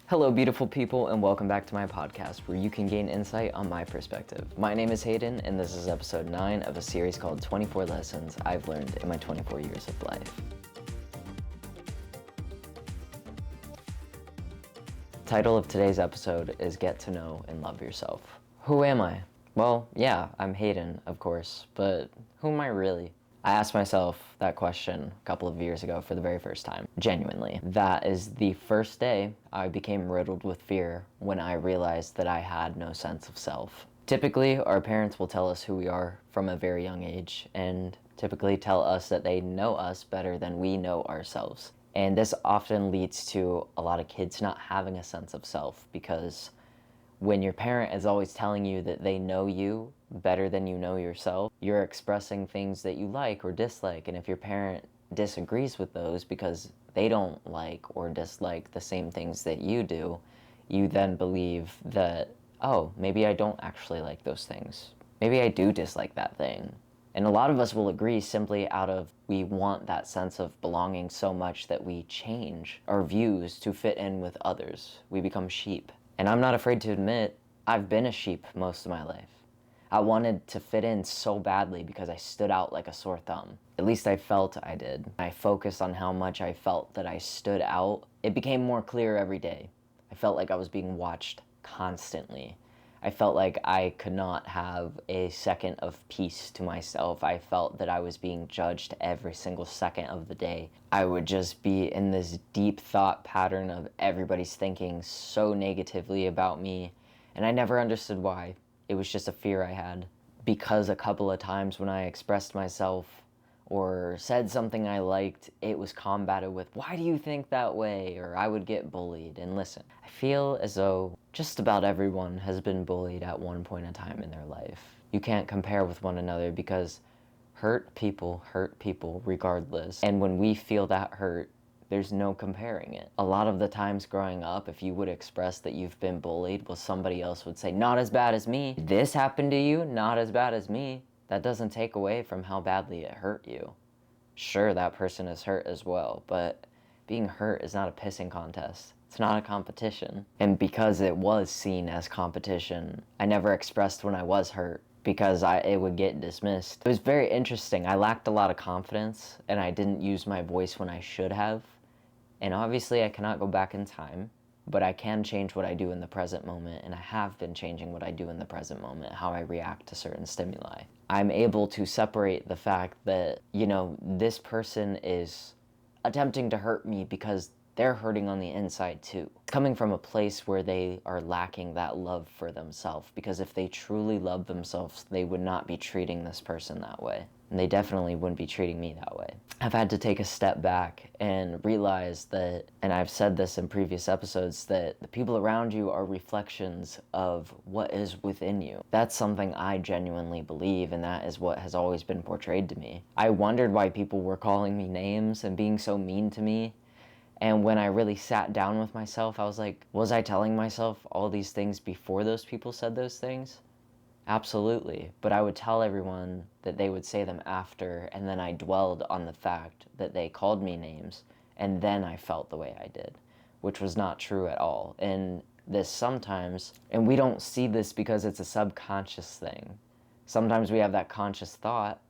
Hello, beautiful people, and welcome back to my podcast where you can gain insight on my perspective. My name is Hayden, and this is episode 9 of a series called 24 Lessons I've Learned in My 24 Years of Life. The title of today's episode is Get to Know and Love Yourself. Who am I? Well, yeah, I'm Hayden, of course, but who am I really? I asked myself that question a couple of years ago for the very first time, genuinely. That is the first day I became riddled with fear when I realized that I had no sense of self. Typically, our parents will tell us who we are from a very young age, and typically tell us that they know us better than we know ourselves. And this often leads to a lot of kids not having a sense of self, because when your parent is always telling you that they know you better than you know yourself, you're expressing things that you like or dislike. And if your parent disagrees with those because they don't like or dislike the same things that you do, you then believe that, oh, maybe I don't actually like those things. Maybe I do dislike that thing. And a lot of us will agree simply out of we want that sense of belonging so much that we change our views to fit in with others. We become sheep. And I'm not afraid to admit, I've been a sheep most of my life. I wanted to fit in so badly because I stood out like a sore thumb. At least I felt I did. I focused on how much I felt that I stood out. It became more clear every day. I felt like I was being watched constantly. I felt like I could not have a second of peace to myself. I felt that I was being judged every single second of the day. I would just be in this deep thought pattern of everybody's thinking so negatively about me, and I never understood why. It was just a fear I had. Because a couple of times when I expressed myself or said something I liked, it was combated with, why do you think that way? Or I would get bullied. And listen, I feel as though just about everyone has been bullied at one point in time in their life. You can't compare with one another because hurt people regardless. And when we feel that hurt, there's no comparing it. A lot of the times growing up, if you would express that you've been bullied, well, somebody else would say, not as bad as me. This happened to you, not as bad as me. That doesn't take away from how badly it hurt you. Sure, that person is hurt as well, but being hurt is not a pissing contest. It's not a competition. And because it was seen as competition, I never expressed when I was hurt because it would get dismissed. It was very interesting. I lacked a lot of confidence and I didn't use my voice when I should have. And obviously I cannot go back in time, but I can change what I do in the present moment, and I have been changing what I do in the present moment, how I react to certain stimuli. I'm able to separate the fact that, this person is attempting to hurt me because they're hurting on the inside too. Coming from a place where they are lacking that love for themselves, because if they truly love themselves, they would not be treating this person that way. And they definitely wouldn't be treating me that way. I've had to take a step back and realize that, and I've said this in previous episodes, that the people around you are reflections of what is within you. That's something I genuinely believe, and that is what has always been portrayed to me. I wondered why people were calling me names and being so mean to me. And when I really sat down with myself, I was like, was I telling myself all these things before those people said those things? Absolutely, but I would tell everyone that they would say them after, and then I dwelled on the fact that they called me names, and then I felt the way I did, which was not true at all. And this sometimes, and we don't see this because it's a subconscious thing. Sometimes we have that conscious thought,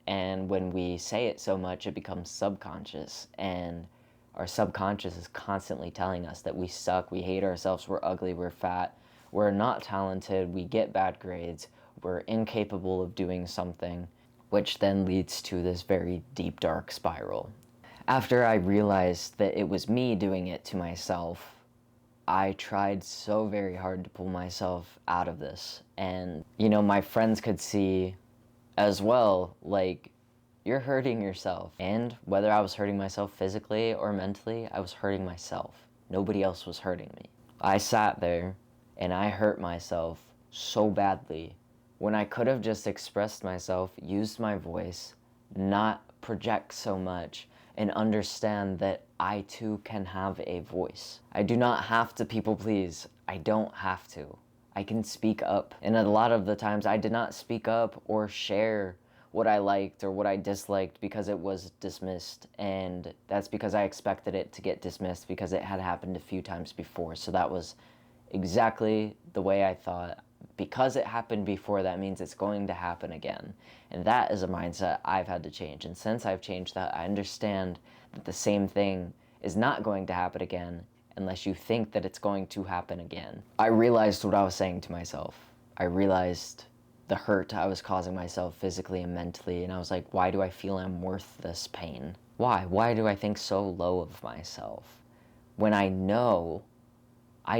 and when we say it so much, it becomes subconscious, and our subconscious is constantly telling us that we suck, we hate ourselves, we're ugly, we're fat, we're not talented, we get bad grades, we're incapable of doing something, which then leads to this very deep, dark spiral. After I realized that it was me doing it to myself, I tried so very hard to pull myself out of this. And, my friends could see as well, like, you're hurting yourself. And whether I was hurting myself physically or mentally, I was hurting myself. Nobody else was hurting me. I sat there and I hurt myself so badly when I could have just expressed myself, used my voice, not project so much, and understand that I too can have a voice. I do not have to people please. I don't have to. I can speak up. And a lot of the times I did not speak up or share what I liked or what I disliked because it was dismissed, and that's because I expected it to get dismissed because it had happened a few times before. So that was exactly the way I thought. Because it happened before, that means it's going to happen again. And that is a mindset I've had to change. And since I've changed that, I understand that the same thing is not going to happen again unless you think that it's going to happen again. I realized what I was saying to myself. I realized the hurt I was causing myself physically and mentally, and I was like, why do I feel I'm worth this pain? Why? Why do I think so low of myself? When I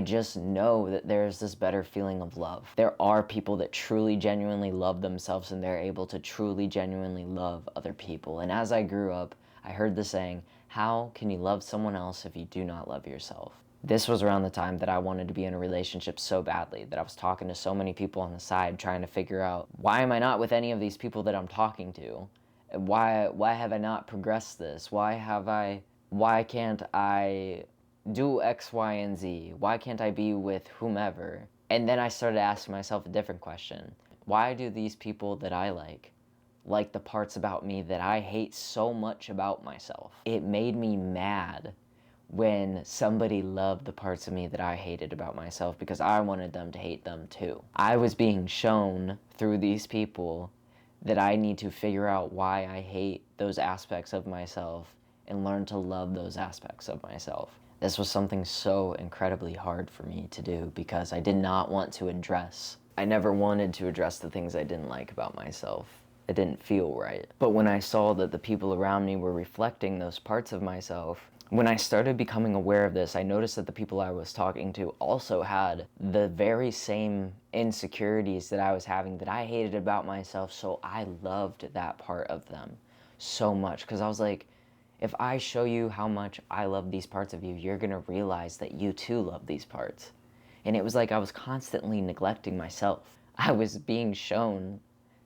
just know that there's this better feeling of love. There are people that truly, genuinely love themselves, and they're able to truly, genuinely love other people. And as I grew up, I heard the saying, how can you love someone else if you do not love yourself? This was around the time that I wanted to be in a relationship so badly, that I was talking to so many people on the side trying to figure out, why am I not with any of these people that I'm talking to? Why have I not progressed this? Why can't I do X, Y, and Z? Why can't I be with whomever? And then I started asking myself a different question. Why do these people that I like the parts about me that I hate so much about myself? It made me mad when somebody loved the parts of me that I hated about myself, because I wanted them to hate them too. I was being shown through these people that I need to figure out why I hate those aspects of myself and learn to love those aspects of myself. This was something so incredibly hard for me to do because I did not want to address. I never wanted to address the things I didn't like about myself. It didn't feel right. But when I saw that the people around me were reflecting those parts of myself, when I started becoming aware of this, I noticed that the people I was talking to also had the very same insecurities that I was having, that I hated about myself, so I loved that part of them so much, because I was like, if I show you how much I love these parts of you, you're gonna realize that you too love these parts. And it was like I was constantly neglecting myself. I was being shown,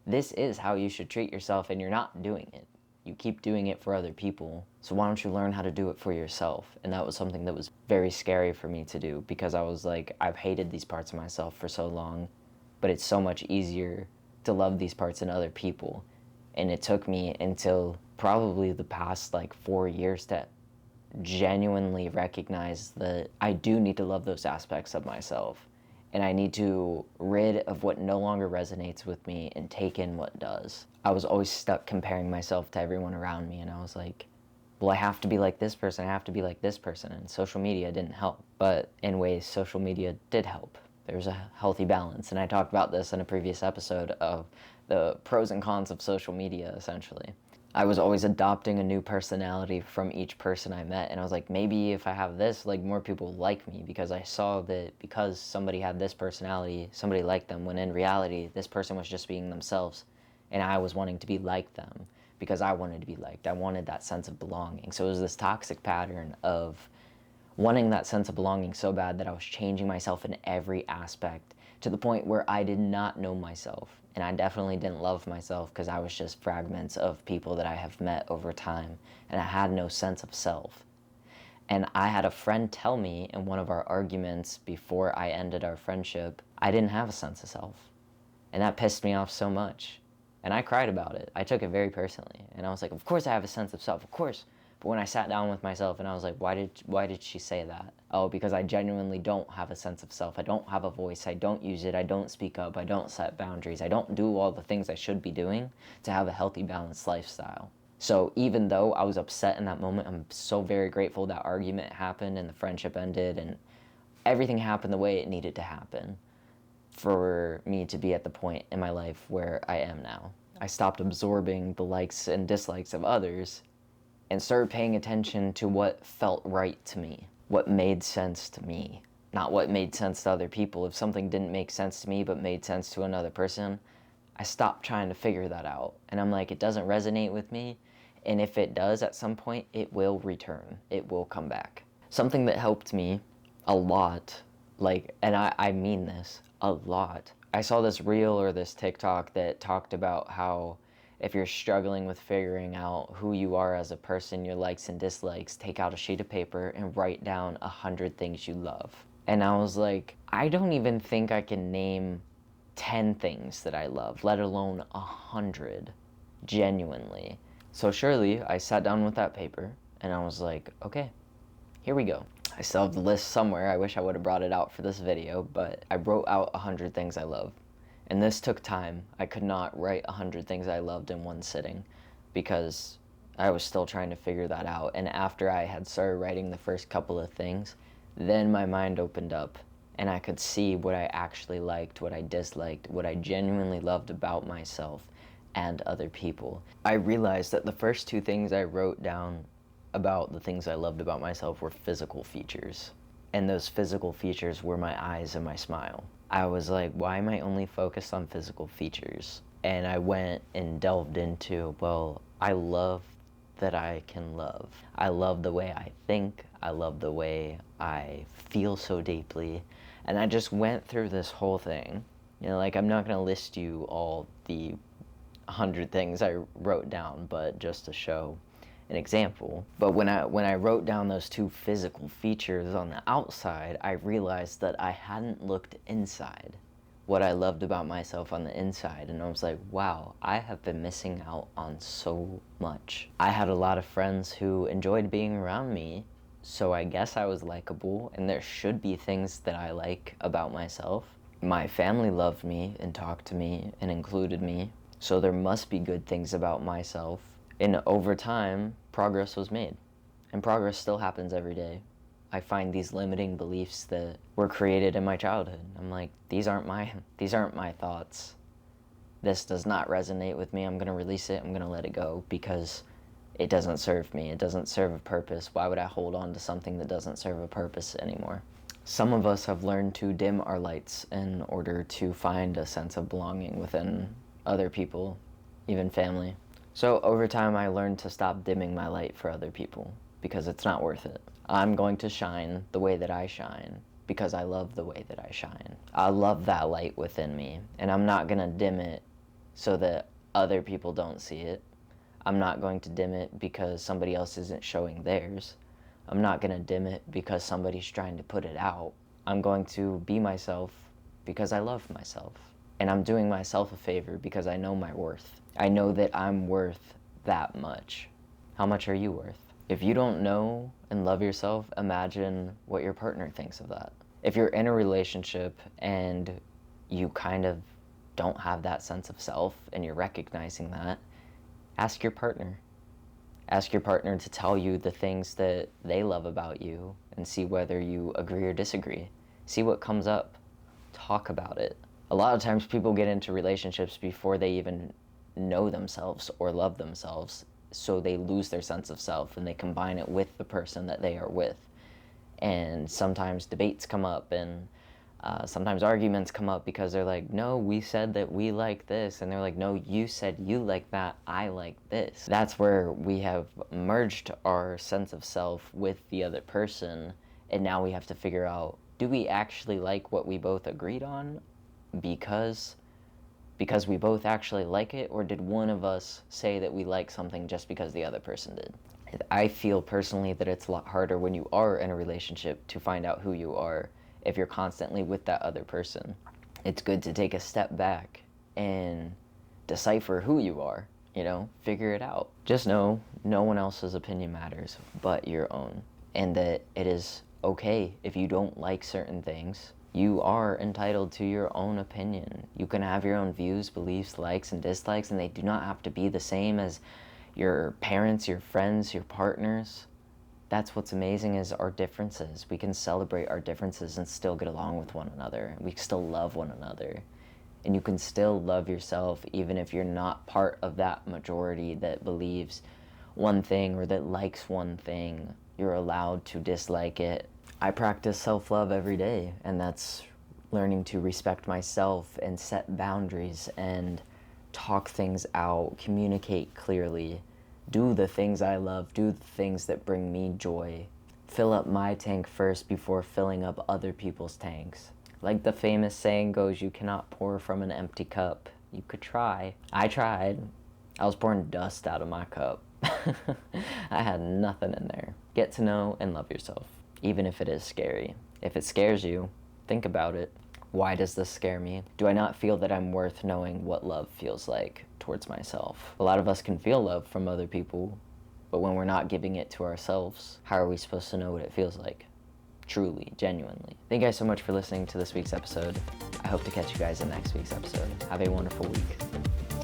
this is how you should treat yourself, and you're not doing it. You keep doing it for other people, so why don't you learn how to do it for yourself? And that was something that was very scary for me to do, because I was like, I've hated these parts of myself for so long, but it's so much easier to love these parts in other people. And it took me until probably the past 4 years to genuinely recognize that I do need to love those aspects of myself, and I need to rid of what no longer resonates with me and take in what does. I was always stuck comparing myself to everyone around me, and I was like, well, I have to be like this person, I have to be like this person, and social media didn't help. But in ways, social media did help. There's a healthy balance, and I talked about this in a previous episode of the pros and cons of social media, essentially. I was always adopting a new personality from each person I met, and I was like, maybe if I have this, more people like me, because I saw that because somebody had this personality, somebody liked them, when in reality, this person was just being themselves, and I was wanting to be like them because I wanted to be liked. I wanted that sense of belonging. So it was this toxic pattern of wanting that sense of belonging so bad that I was changing myself in every aspect, to the point where I did not know myself. And I definitely didn't love myself, because I was just fragments of people that I have met over time, and I had no sense of self. And I had a friend tell me in one of our arguments before I ended our friendship, I didn't have a sense of self. And that pissed me off so much. And I cried about it. I took it very personally. And I was like, of course I have a sense of self, of course. But when I sat down with myself and I was like, why did she say that? Oh, because I genuinely don't have a sense of self. I don't have a voice. I don't use it. I don't speak up. I don't set boundaries. I don't do all the things I should be doing to have a healthy, balanced lifestyle. So even though I was upset in that moment, I'm so very grateful that argument happened and the friendship ended and everything happened the way it needed to happen for me to be at the point in my life where I am now. I stopped absorbing the likes and dislikes of others and started paying attention to what felt right to me, what made sense to me, not what made sense to other people. If something didn't make sense to me but made sense to another person, I stopped trying to figure that out. And I'm like, it doesn't resonate with me, and if it does at some point, it will return. It will come back. Something that helped me a lot, and I mean this, a lot. I saw this reel or this TikTok that talked about how if you're struggling with figuring out who you are as a person, your likes and dislikes, take out a sheet of paper and write down 100 things you love. And I was like, I don't even think I can name 10 things that I love, let alone 100. genuinely. So surely I sat down with that paper and I was like, okay, here we go. I still have the list somewhere. I wish I would have brought it out for this video, but I wrote out 100 things I love. And this took time. I could not write 100 things I loved in one sitting because I was still trying to figure that out. And after I had started writing the first couple of things, then my mind opened up and I could see what I actually liked, what I disliked, what I genuinely loved about myself and other people. I realized that the first two things I wrote down about the things I loved about myself were physical features. And those physical features were my eyes and my smile. I was like, why am I only focused on physical features? And I went and delved into, well, I love that I can love. I love the way I think. I love the way I feel so deeply. And I just went through this whole thing. You know, like, I'm not going to list you all the 100 things I wrote down, but just to show an example. But when I wrote down those two physical features on the outside, I realized that I hadn't looked inside, what I loved about myself on the inside. And I was like, wow, I have been missing out on so much. I had a lot of friends who enjoyed being around me, so I guess I was likable, and there should be things that I like about myself. My family loved me and talked to me and included me, so there must be good things about myself. And over time, progress was made. And progress still happens every day. I find these limiting beliefs that were created in my childhood. I'm like, these aren't my thoughts. This does not resonate with me. I'm going to release it. I'm going to let it go because it doesn't serve me. It doesn't serve a purpose. Why would I hold on to something that doesn't serve a purpose anymore? Some of us have learned to dim our lights in order to find a sense of belonging within other people, even family. So over time, I learned to stop dimming my light for other people because it's not worth it. I'm going to shine the way that I shine because I love the way that I shine. I love that light within me, and I'm not going to dim it so that other people don't see it. I'm not going to dim it because somebody else isn't showing theirs. I'm not going to dim it because somebody's trying to put it out. I'm going to be myself because I love myself. And I'm doing myself a favor because I know my worth. I know that I'm worth that much. How much are you worth? If you don't know and love yourself, imagine what your partner thinks of that. If you're in a relationship and you kind of don't have that sense of self and you're recognizing that, ask your partner. Ask your partner to tell you the things that they love about you and see whether you agree or disagree. See what comes up. Talk about it. A lot of times people get into relationships before they even know themselves or love themselves, so they lose their sense of self and they combine it with the person that they are with. And sometimes debates come up and sometimes arguments come up because they're like, no, we said that we like this, and they're like, no, you said you like that, I like this. That's where we have merged our sense of self with the other person, and now we have to figure out, do we actually like what we both agreed on because we both actually like it, or did one of us say that we like something just because the other person did? I feel personally that it's a lot harder when you are in a relationship to find out who you are if you're constantly with that other person. It's good to take a step back and decipher who you are, figure it out. Just know no one else's opinion matters but your own, and that it is okay if you don't like certain things. You are entitled to your own opinion. You can have your own views, beliefs, likes, and dislikes, and they do not have to be the same as your parents, your friends, your partners. That's what's amazing, is our differences. We can celebrate our differences and still get along with one another. We still love one another. And you can still love yourself even if you're not part of that majority that believes one thing or that likes one thing. You're allowed to dislike it. I practice self-love every day, and that's learning to respect myself and set boundaries and talk things out, communicate clearly, do the things I love, do the things that bring me joy. Fill up my tank first before filling up other people's tanks. Like the famous saying goes, you cannot pour from an empty cup. You could try. I tried. I was pouring dust out of my cup. I had nothing in there. Get to know and love yourself, even if it is scary. If it scares you, think about it. Why does this scare me? Do I not feel that I'm worth knowing what love feels like towards myself. A lot of us can feel love from other people, but when we're not giving it to ourselves, how are we supposed to know what it feels like? Truly, genuinely. Thank you guys so much for listening to this week's episode. I hope to catch you guys in next week's episode. Have a wonderful week.